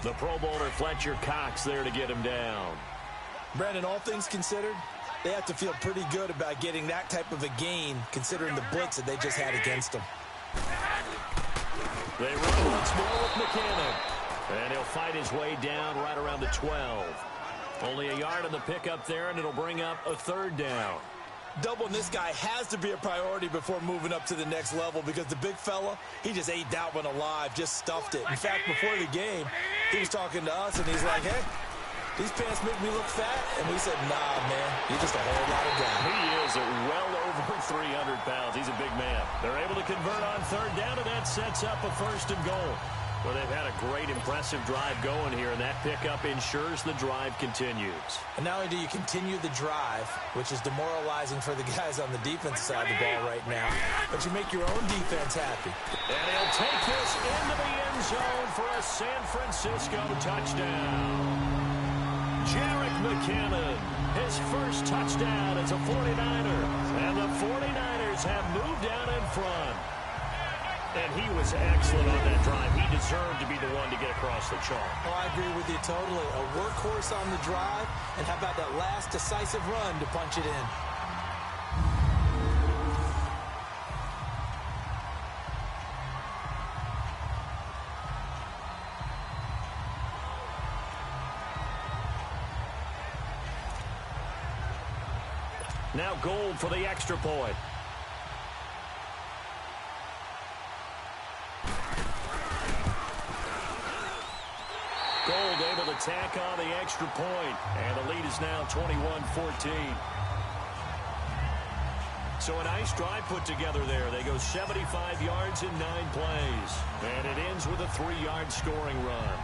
The Pro Bowler Fletcher Cox there to get him down. Brandon, all things considered, they have to feel pretty good about getting that type of a gain, considering the blitz that they just had against them. They run once more with McKinnon. And he'll fight his way down right around the 12. Only a yard on the pickup there, and it'll bring up a third down. Doubling this guy has to be a priority before moving up to the next level, because the big fella, he just ate that one alive, just stuffed it. In fact, before the game, he was talking to us, and he's like, hey, these pants make me look fat. And we said, nah, man, you're just a whole lot of guy. He is at well over 300 pounds. He's a big man. They're able to convert on third down, and that sets up a 1st and goal. Well, they've had a great, impressive drive going here, and that pickup ensures the drive continues. And not only do you continue the drive, which is demoralizing for the guys on the defensive side of the ball right now, but you make your own defense happy. And he'll take this into the end zone for a San Francisco touchdown. Jerick McKinnon, his first touchdown as a 49er. And the 49ers have moved down in front. And he was excellent on that drive. He deserved to be the one to get across the chalk. Oh, I agree with you totally. A workhorse on the drive, and how about that last decisive run to punch it in? Now Gold for the extra point. Gold able to tack on the extra point, and the lead is now 21-14. So a nice drive put together there. They go 75 yards in 9 plays, and it ends with a 3-yard scoring run.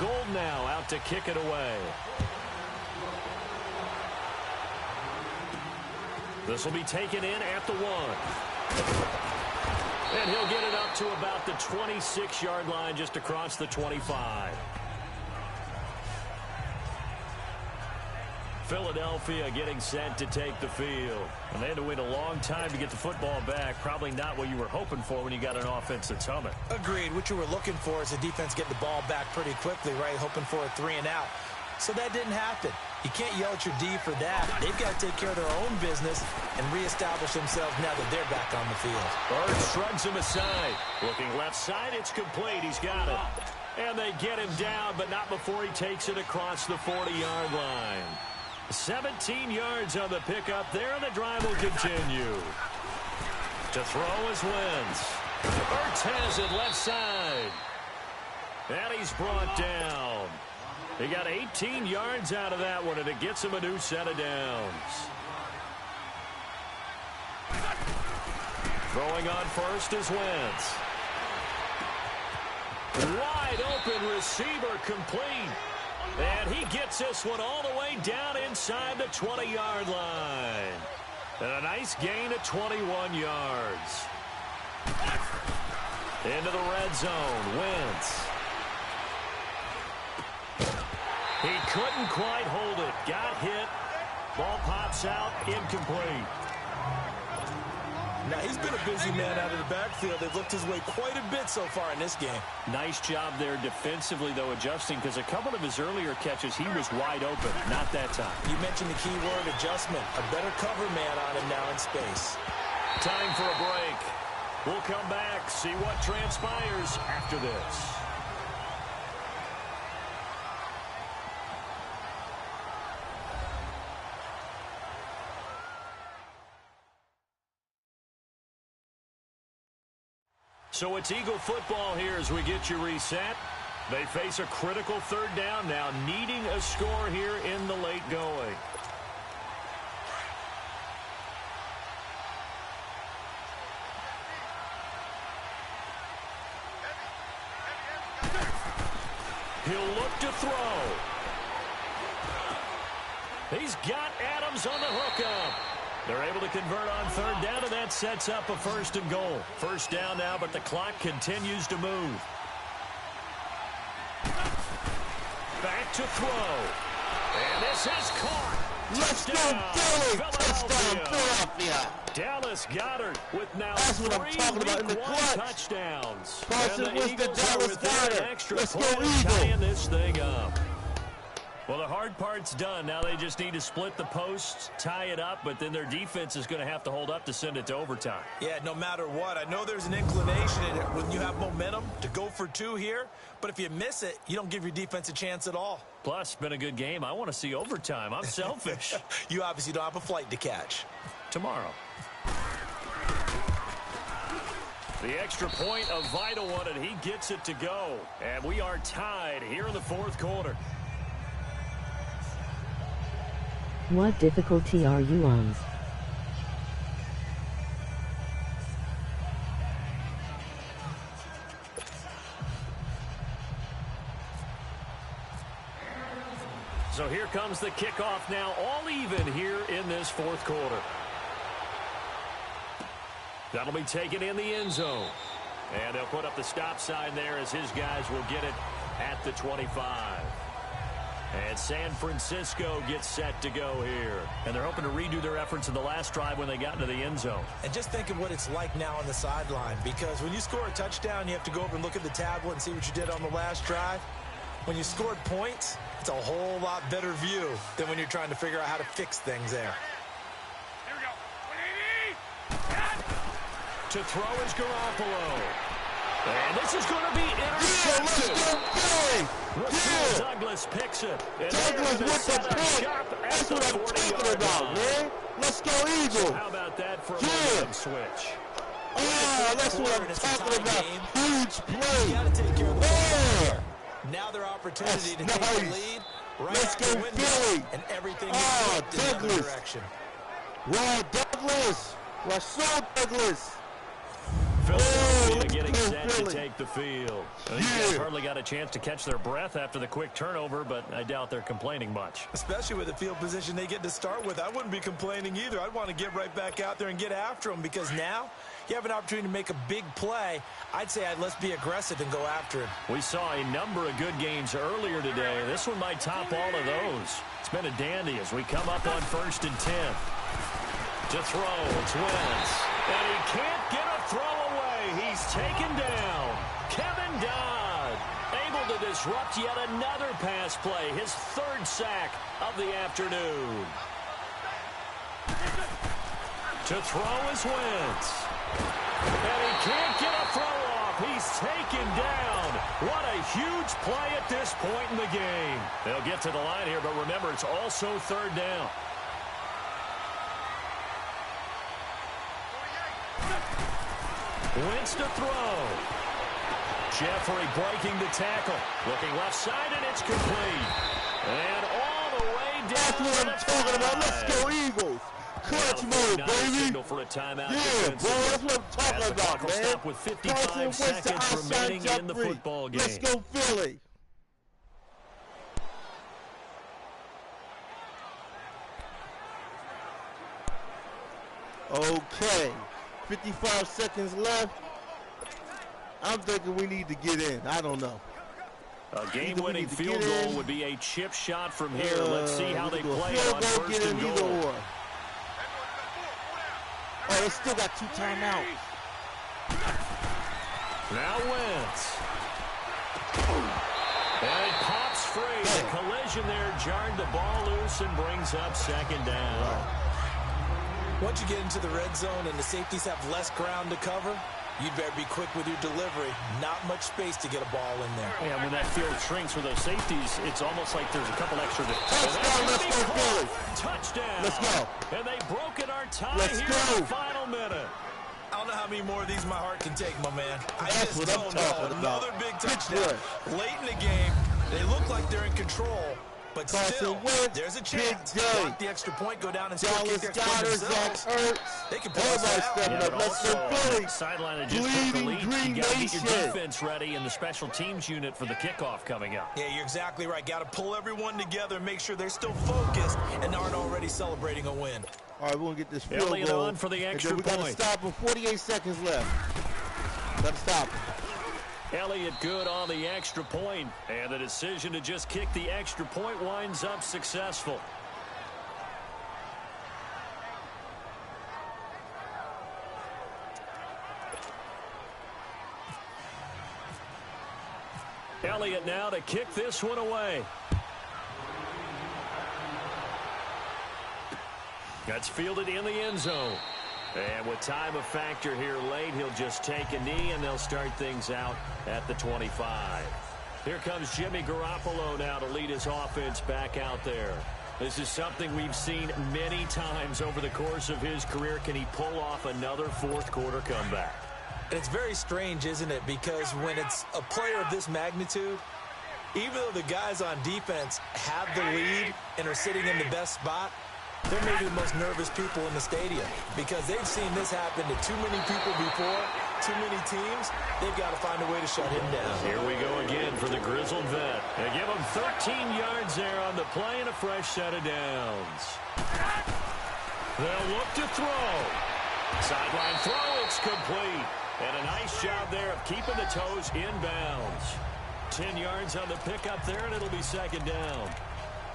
Gold now out to kick it away. This will be taken in at the 1. And he'll get it up to about the 26-yard line, just across the 25. Philadelphia getting set to take the field. And they had to wait a long time to get the football back. Probably not what you were hoping for when you got an offense that's humming. Agreed. What you were looking for is the defense getting the ball back pretty quickly, right? Hoping for a 3 and out. So that didn't happen. You can't yell at your D for that. They've got to take care of their own business and reestablish themselves now that they're back on the field. Bird shrugs him aside. Looking left side, it's complete. He's got it. And they get him down, but not before he takes it across the 40-yard line. 17 yards on the pickup there, and the drive will continue. To throw is Wentz. Ertz has it left side. And he's brought down. He got 18 yards out of that one, and it gets him a new set of downs. Throwing on first is Wentz. Wide open receiver complete. And he gets this one all the way down inside the 20-yard line. And a nice gain of 21 yards. Into the red zone. Wentz. He couldn't quite hold it. Got hit. Ball pops out. Incomplete. Now, he's been a busy man out of the backfield. They've looked his way quite a bit so far in this game. Nice job there defensively, though, adjusting, because a couple of his earlier catches, he was wide open. Not that time. You mentioned the key word, adjustment. A better cover man on him now in space. Time for a break. We'll come back, see what transpires after this. So it's Eagle football here as we get you reset. They face a critical third down now, needing a score here in the late going. He'll look to throw. He's got Adams on the hookup. They're able to convert on third down, and that sets up a 1st and goal. First down now, but the clock continues to move. Back to throw. And this is caught. Let's go, Philly! Touchdown, Philadelphia! Dallas Goedert with now That's what I'm talking about in the week one clutch. touchdowns. Carson And the Wentz to Eagles are Dallas within an Goedert. extra Let's go, point, Eagle. tying this thing up. Well, the hard part's done. Now they just need to split the posts, tie it up, but then their defense is going to have to hold up to send it to overtime. Yeah, no matter what. I know there's an inclination in it when you have momentum to go for 2 here, but if you miss it, you don't give your defense a chance at all. Plus, been a good game. I want to see overtime. I'm selfish. You obviously don't have a flight to catch. Tomorrow. The extra point, a vital one, and he gets it to go. And we are tied here in the 4th quarter. What difficulty are you on? So here comes the kickoff now, all even here in this 4th quarter. That'll be taken in the end zone. And they'll put up the stop sign there as his guys will get it at the 25. And San Francisco gets set to go here. And they're hoping to redo their efforts in the last drive when they got into the end zone. And just think of what it's like now on the sideline, because when you score a touchdown, you have to go over and look at the tablet and see what you did on the last drive. When you scored points, it's a whole lot better view than when you're trying to figure out how to fix things there. Here we go. 180. To throw is Garoppolo. And this is going to be Yeah, let's intercepted. go, Philly! Rasul Yeah! Douglas picks it. And Douglas they're with the set up pick! shop at That's the what I'm 40-yard talking about, line. man! Let's go, Eagle! How about that for a Yeah. momentum switch? Ah, that's what I'm It's a talking tie about! game. Huge You play! got to take care of the ball. Yeah! Now their opportunity to That's take the nice. lead right Let's out go, the window, Philly. and everything Ah, is flipped in the other Douglas. direction. Wow, Douglas! Rasul Douglas! Philadelphia let's getting go, set to Philly. take the field. These guys Yeah. hardly got a chance to catch their breath after the quick turnover, but I doubt they're complaining much. Especially with the field position they get to start with. I wouldn't be complaining either. I'd want to get right back out there and get after them, because now you have an opportunity to make a big play. I'd say let's be aggressive and go after him. We saw a number of good games earlier today. This one might top all of those. It's been a dandy as we come up on 1st and 10. To throw, it's Wentz. And he can't get a throw away. He's taken down. Kevin Dodd able to disrupt yet another pass play. His 3rd sack of the afternoon. To throw is Wentz. And he can't get a throw off. He's taken down. What a huge play at this point in the game. They'll get to the line here, but remember, it's also 3rd down. Wentz to throw. Jeffrey breaking the tackle. Looking left side, and it's complete. And all the way down. That's what I'm talking about! Let's go, Eagles! Clutch mode, baby! Signal for a timeout. Yeah, bro, that's what I'm As talking the about, clock will man! stop with 55 Carson Wentz to seconds outside remaining jump in the free. football game. Let's go, Philly! Okay. 55 seconds left. I'm thinking we need to get in. I don't know. A game-winning field goal would be a chip shot from here. Let's see how they play it on first and goal. Oh, they still got 2 timeouts. Now Wentz. And it pops free. The collision there jarred the ball loose and brings up second down. Once you get into the red zone and the safeties have less ground to cover, you'd better be quick with your delivery. Not much space to get a ball in there. Yeah, when that field shrinks for those safeties, it's almost like there's a couple extra. Touchdown, let's go, Philly. Touchdown. Let's go. And they've broken our tie Let's here go. in the final minute. I don't know how many more of these my heart can take, my man. That's what I'm talking about. Another big touchdown. Late in the game, they look like they're in control, but still, there's a chance. Block the extra point, go down and score, kick the extra point themselves. They can pull us out. Stepping up. Let's go, Philly. Sideline that just took the lead. You got to get your defense ready and the special teams unit for the kickoff coming up. Yeah, you're exactly right. Got to pull everyone together and make sure they're still focused and aren't already celebrating a win. All right, we're going to get this field Elliott goal. on for the extra we got to stop with 48 seconds left. Got to stop. Elliott good on the extra point, and the decision to just kick the extra point winds up successful. Elliott now to kick this one away. That's fielded in the end zone. And with time a factor here late, he'll just take a knee, and they'll start things out at the 25. Here comes Jimmy Garoppolo now to lead his offense back out there. This is something we've seen many times over the course of his career. Can he pull off another fourth-quarter comeback? And it's very strange, isn't it? Because when it's a player of this magnitude, even though the guys on defense have the lead and are sitting in the best spot, they're maybe the most nervous people in the stadium because they've seen this happen to too many people before, too many teams. They've got to find a way to shut him down. Here we go again for the grizzled vet. They give him 13 yards there on the play and a fresh set of downs. They'll look to throw. Sideline throw, it's complete. And a nice job there of keeping the toes inbounds. 10 yards on the pickup there, and it'll be second down.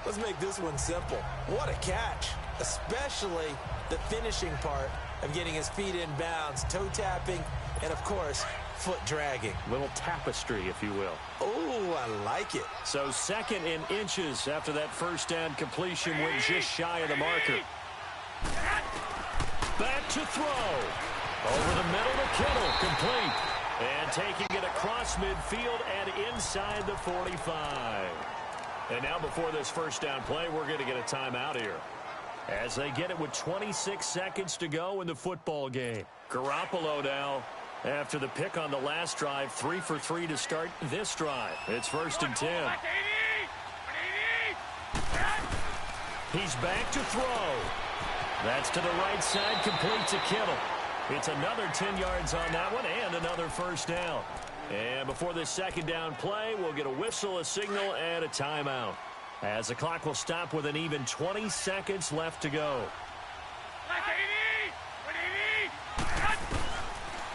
Let's make this one simple. What a catch, especially the finishing part of getting his feet in bounds, toe tapping, and, of course, foot dragging. Little tapestry, if you will. Oh, I like it. So second in inches after that first down completion went just shy of the marker. Back to throw. Over the middle to Kittle, complete. And taking it across midfield and inside the 45. And now before this first down play, we're going to get a timeout here. As they get it with 26 seconds to go in the football game. Garoppolo now, after the pick on the last drive, 3 for 3 to start this drive. It's first and 10. He's back to throw. That's to the right side, complete to Kittle. It's another 10 yards on that one and another first down. And before this second down play, we'll get a whistle, a signal, and a timeout. As the clock will stop with an even 20 seconds left to go.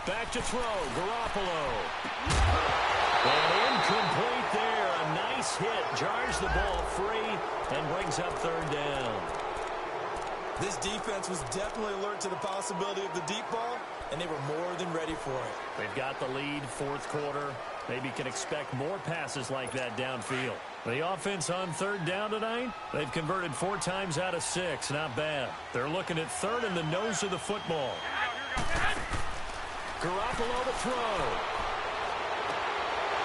Back to throw, Garoppolo. And incomplete there. A nice hit, jars the ball free, and brings up third down. This defense was definitely alert to the possibility of the deep ball, and they were more than ready for it. They've got the lead, fourth quarter. Maybe can expect more passes like that downfield. The offense on third down tonight, they've converted 4 times out of 6. Not bad. They're looking at third in the nose of the football. Garoppolo to throw.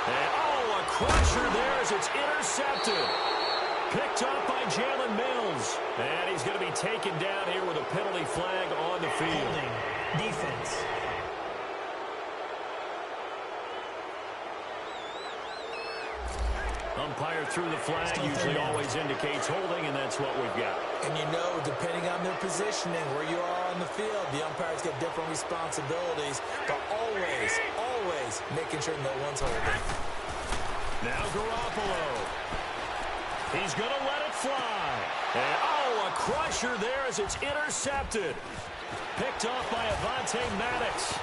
And, a crusher there as it's intercepted. Picked up by Jalen Mills. And he's going to be taken down here with a penalty flag on the field. Holding. Defense. Umpire through the flag usually always indicates holding, and that's what we've got. And you know, depending on their positioning, where you are on the field, the umpires get different responsibilities, but always making sure no one's holding. Now Garoppolo. He's going to let it fly. And, a crusher there as it's intercepted. Picked off by Avonte Maddox.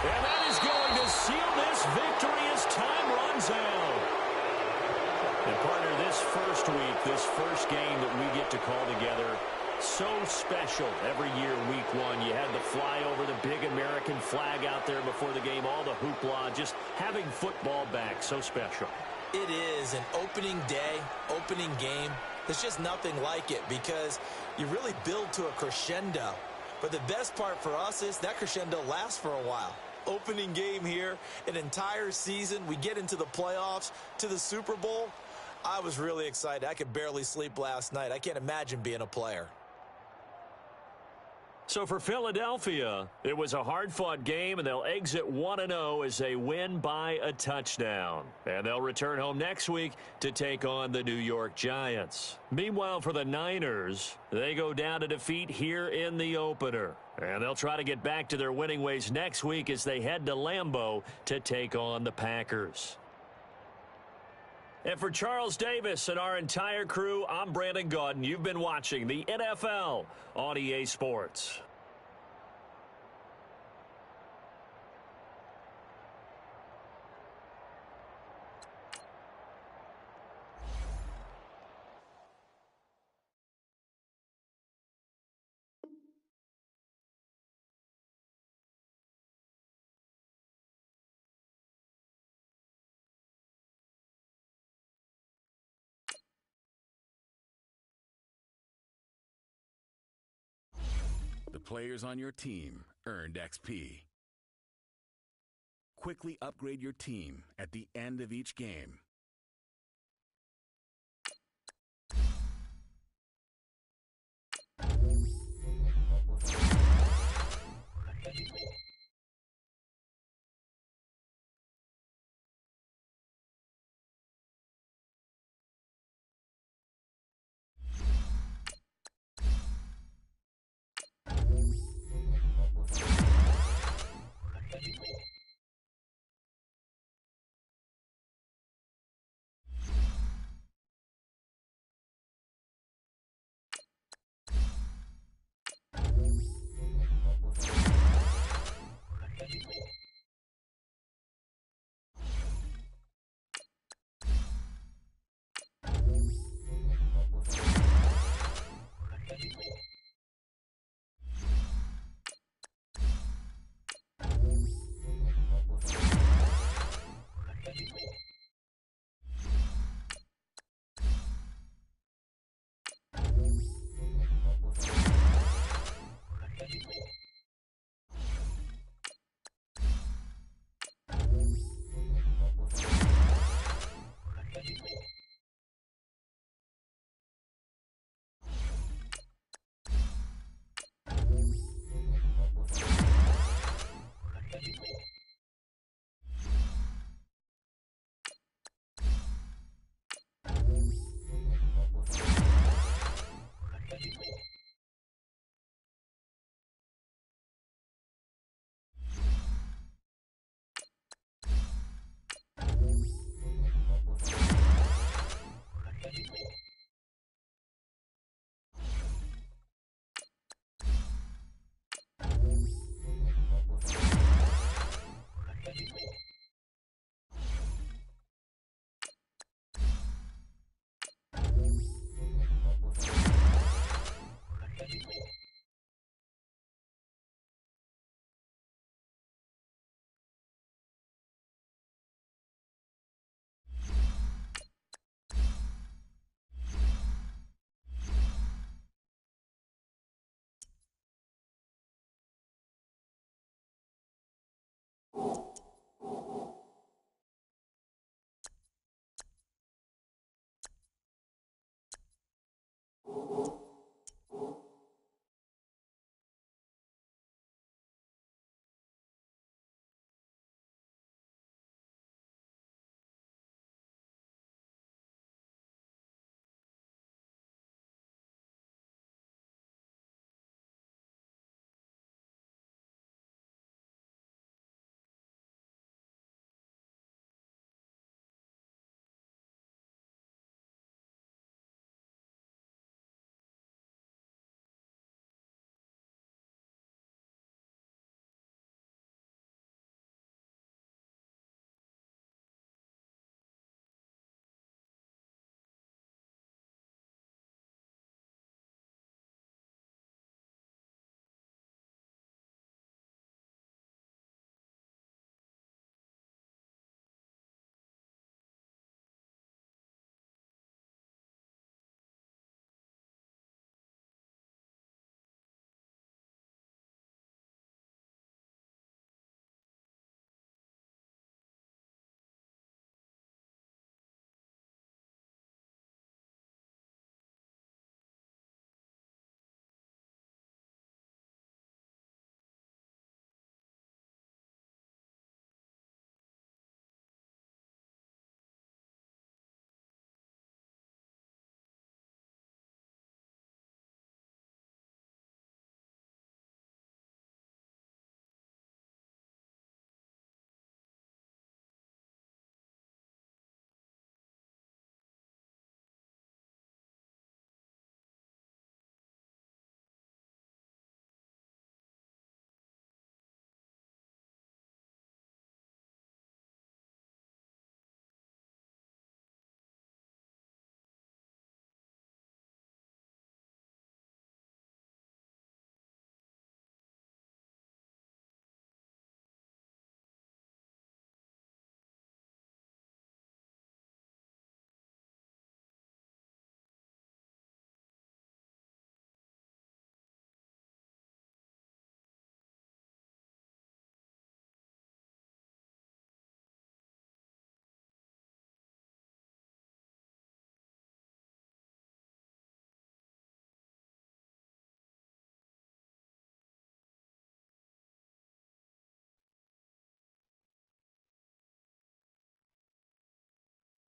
And that is going to seal this victory as time runs out. And, partner, this first week, this first game that we get to call together, so special every year, week one. You had the fly over the big American flag out there before the game, all the hoopla, just having football back, so special. It is an opening day, opening game. There's just nothing like it because you really build to a crescendo. But the best part for us is that crescendo lasts for a while. Opening game here, an entire season. We get into the playoffs, to the Super Bowl. I was really excited. I could barely sleep last night. I can't imagine being a player. So for Philadelphia, it was a hard-fought game, and they'll exit 1-0 as they win by a touchdown. And they'll return home next week to take on the New York Giants. Meanwhile, for the Niners, they go down to defeat here in the opener. And they'll try to get back to their winning ways next week as they head to Lambeau to take on the Packers. And for Charles Davis and our entire crew, I'm Brandon Gaudin. You've been watching the NFL on EA Sports. The players on your team earned XP. Quickly upgrade your team at the end of each game